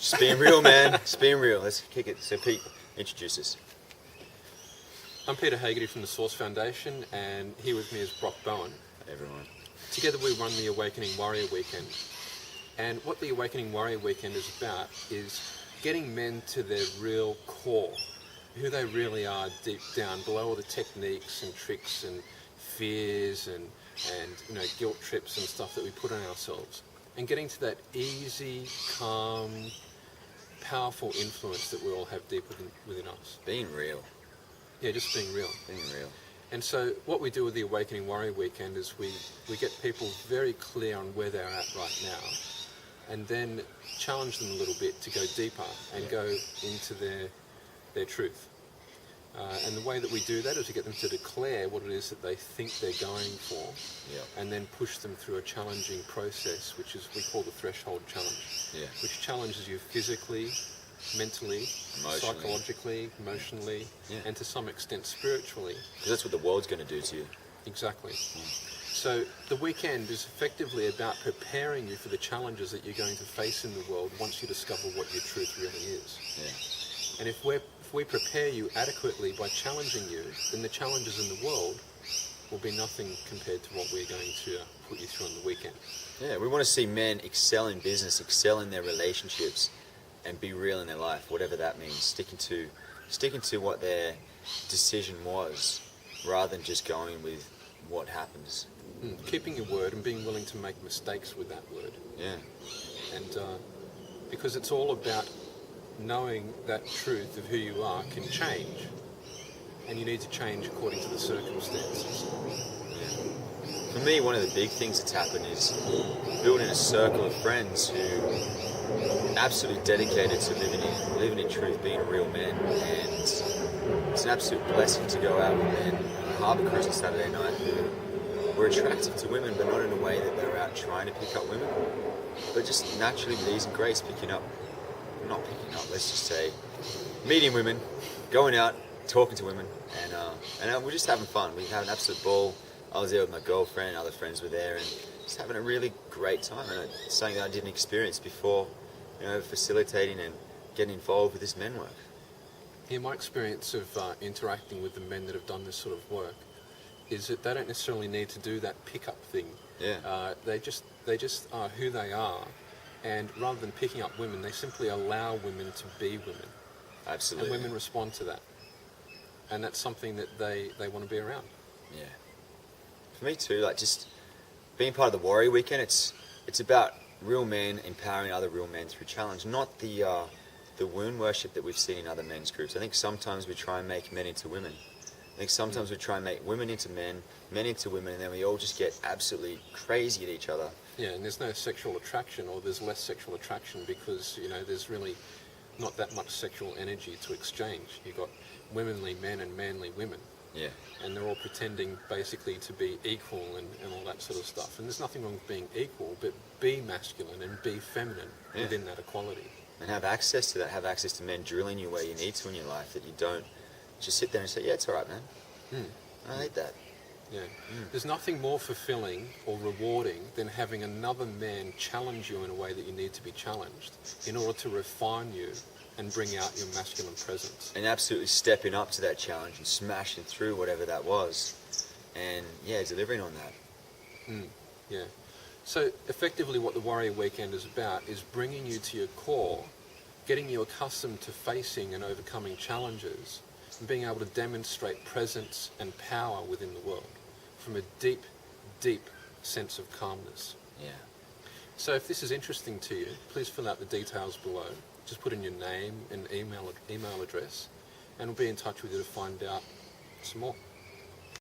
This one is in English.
Just being real, man. Just being real. Let's kick it. So Pete, introduce us. I'm Peter Haggerty from the Source Foundation, and here with me is Brock Bowen. Hey, everyone. Together we run the Awakening Warrior Weekend. And what the Awakening Warrior Weekend is about is getting men to their real core, who they really are deep down, below all the techniques and tricks and fears and guilt trips and stuff that we put on ourselves. And getting to that easy, calm, powerful influence that we all have deep within us. Being real. Yeah, just being real. Being real. And so what we do with the Awakening Warrior Weekend is we get people very clear on where they're at right now, and then challenge them a little bit to go deeper and go into their truth. And the way that we do that is to get them to declare what it is that they think they're going for, and then push them through a challenging process, which is we call the threshold challenge, which challenges you physically, mentally, psychologically, emotionally, and to some extent spiritually. Because that's what the world's going to do to you. Exactly. So the weekend is effectively about preparing you for the challenges that you're going to face in the world once you discover what your truth really is. Yeah. And if we prepare you adequately by challenging you, then the challenges in the world will be nothing compared to what we're going to put you through on the weekend. Yeah, we want to see men excel in business, excel in their relationships, and be real in their life, whatever that means. Sticking to what their decision was, rather than just going with what happens. Keeping your word and being willing to make mistakes with that word. Yeah. And because it's all about knowing that truth of who you are can change, and you need to change according to the circumstances. Yeah. For me, one of the big things that's happened is building a circle of friends who are absolutely dedicated to living in truth, being a real man. And it's an absolute blessing to go out with men on a harbour cruise on Saturday night who were attractive to women, but not in a way that they were out trying to pick up women, but just naturally with ease and grace let's just say, meeting women, going out, talking to women, and we're just having fun. We had an absolute ball. I was there with my girlfriend, other friends were there, and just having a really great time. And it's something that I didn't experience before, facilitating and getting involved with this men work. Yeah, my experience of interacting with the men that have done this sort of work is that they don't necessarily need to do that pick-up thing. Yeah. They just are who they are. And rather than picking up women, they simply allow women to be women. Absolutely. And women respond to that. And that's something that they want to be around. Yeah. For me too, just being part of the Warrior Weekend, it's about real men empowering other real men through challenge, not the wound worship that we've seen in other men's groups. I think sometimes we try and make men into women. I think sometimes we try and make women into men into women, and then we all just get absolutely crazy at each other. Yeah, and there's no sexual attraction, or there's less sexual attraction because, there's really not that much sexual energy to exchange. You've got womanly men and manly women. Yeah. And they're all pretending basically to be equal and all that sort of stuff. And there's nothing wrong with being equal, but be masculine and be feminine within that equality. And have access to that, have access to men drilling you where you need to in your life, that you don't just sit there and say, yeah, it's all right, man. I hate that. Yeah. There's nothing more fulfilling or rewarding than having another man challenge you in a way that you need to be challenged in order to refine you and bring out your masculine presence. And absolutely stepping up to that challenge and smashing through whatever that was. And, delivering on that. Yeah. So, effectively what the Warrior Weekend is about is bringing you to your core, getting you accustomed to facing and overcoming challenges, and being able to demonstrate presence and power within the world from a deep, deep sense of calmness. Yeah. So if this is interesting to you, please fill out the details below. Just put in your name and email address, and we'll be in touch with you to find out some more.